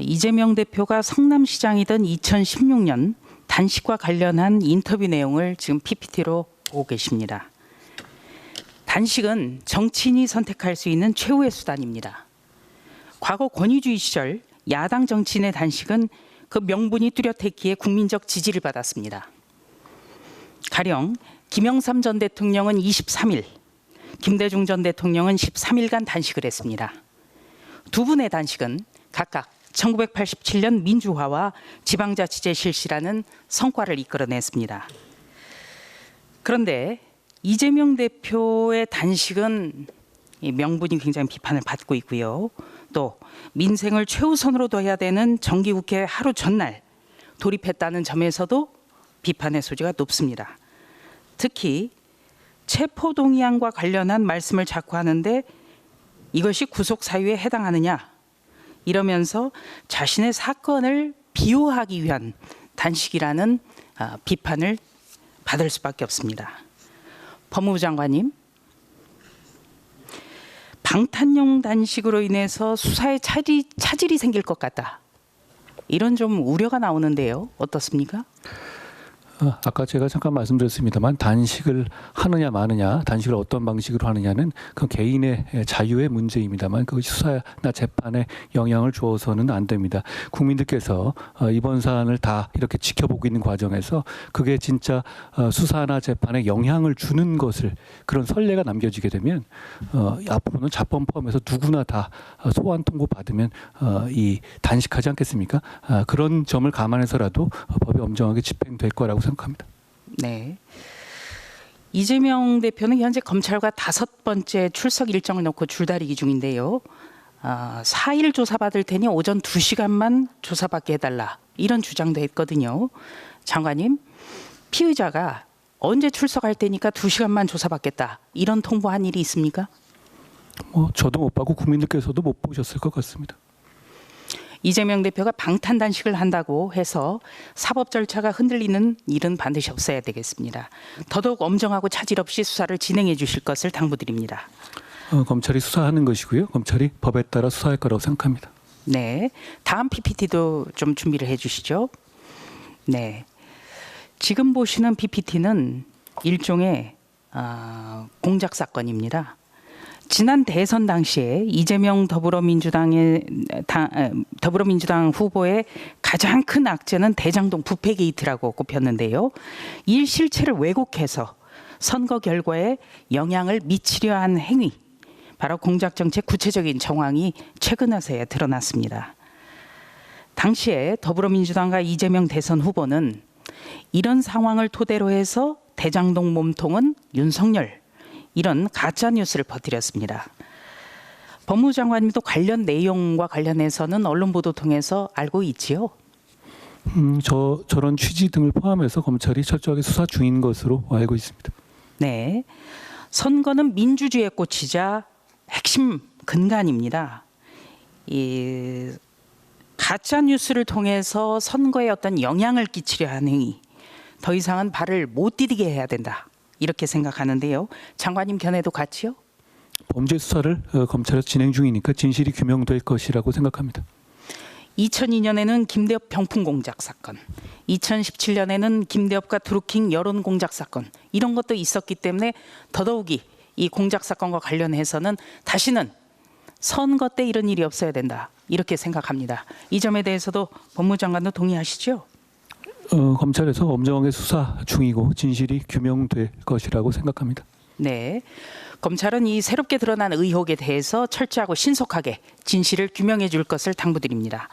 이재명 대표가 성남시장이던 2016년 단식과 관련한 인터뷰 내용을 지금 PPT로 보고 계십니다. 단식은 정치인이 선택할 수 있는 최후의 수단입니다. 과거 권위주의 시절 야당 정치인의 단식은 그 명분이 뚜렷했기에 국민적 지지를 받았습니다. 가령 김영삼 전 대통령은 23일, 김대중 전 대통령은 13일간 단식을 했습니다. 두 분의 단식은 각각 1987년 민주화와 지방자치제 실시라는 성과를 이끌어냈습니다. 그런데 이재명 대표의 단식은 명분이 굉장히 비판을 받고 있고요. 또 민생을 최우선으로 둬야 되는 정기국회 하루 전날 돌입했다는 점에서도 비판의 소지가 높습니다. 특히 체포동의안과 관련한 말씀을 자꾸 하는데 이것이 구속사유에 해당하느냐 이러면서 자신의 사건을 비호하기 위한 단식이라는 비판을 받을 수밖에 없습니다. 법무부 장관님, 방탄용 단식으로 인해서 수사에 차질이 생길 것 같다. 이런 좀 우려가 나오는데요. 어떻습니까? 아까 제가 잠깐 말씀드렸습니다만 단식을 하느냐 마느냐, 단식을 어떤 방식으로 하느냐는 그 개인의 자유의 문제입니다만 그것이 수사나 재판에 영향을 주어서는 안 됩니다. 국민들께서 이번 사안을 다 이렇게 지켜보고 있는 과정에서 그게 진짜 수사나 재판에 영향을 주는 것을 그런 선례가 남겨지게 되면 앞으로는 자범 포함해서 누구나 다 소환 통보 받으면 이 단식하지 않겠습니까? 그런 점을 감안해서라도 법이 엄정하게 집행될 거라고 생각합니다. 네. 이재명 대표는 현재 검찰과 5번째 출석 일정을 놓고 줄다리기 중인데요. 4일 조사받을 테니 오전 2시간만 조사받게 해달라. 이런 주장도 했거든요. 장관님, 피의자가 언제 출석할 테니까 2시간만 조사받겠다. 이런 통보한 일이 있습니까? 저도 못 봤고 국민들께서도 못 보셨을 것 같습니다. 이재명 대표가 방탄 단식을 한다고 해서 사법 절차가 흔들리는 일은 반드시 없어야 되겠습니다. 더더욱 엄정하고 차질 없이 수사를 진행해 주실 것을 당부드립니다. 검찰이 수사하는 것이고요. 검찰이 법에 따라 수사할 거라고 생각합니다. 네, 다음 PPT도 좀 준비를 해주시죠. 네, 지금 보시는 PPT는 일종의 공작 사건입니다. 지난 대선 당시에 이재명 더불어민주당 후보의 가장 큰 악재는 대장동 부패 게이트라고 꼽혔는데요. 이 실체를 왜곡해서 선거 결과에 영향을 미치려 한 행위, 바로 공작 정책 구체적인 정황이 최근 와서야 드러났습니다. 당시에 더불어민주당과 이재명 대선 후보는 이런 상황을 토대로 해서 대장동 몸통은 윤석열, 이런 가짜 뉴스를 퍼뜨렸습니다. 법무부 장관님도 관련 내용과 관련해서는 언론 보도 통해서 알고 있지요? 저런 취지 등을 포함해서 검찰이 철저하게 수사 중인 것으로 알고 있습니다. 네, 선거는 민주주의의 꽃이자 핵심 근간입니다. 이 가짜 뉴스를 통해서 선거에 어떤 영향을 끼치려 하는 행위, 더 이상은 발을 못 디디게 해야 된다. 이렇게 생각하는데요. 장관님 견해도 같이요? 범죄 수사를 검찰에서 진행 중이니까 진실이 규명될 것이라고 생각합니다. 2002년에는 김대엽 병풍 공작 사건, 2017년에는 김대엽과 드루킹 여론 공작 사건, 이런 것도 있었기 때문에 더더욱이 이 공작 사건과 관련해서는 다시는 선거 때 이런 일이 없어야 된다. 이렇게 생각합니다. 이 점에 대해서도 법무부 장관도 동의하시죠? 검찰에서 엄정하게 수사 중이고 진실이 규명될 것이라고 생각합니다. 네, 검찰은 이 새롭게 드러난 의혹에 대해서 철저하고 신속하게 진실을 규명해 줄 것을 당부드립니다.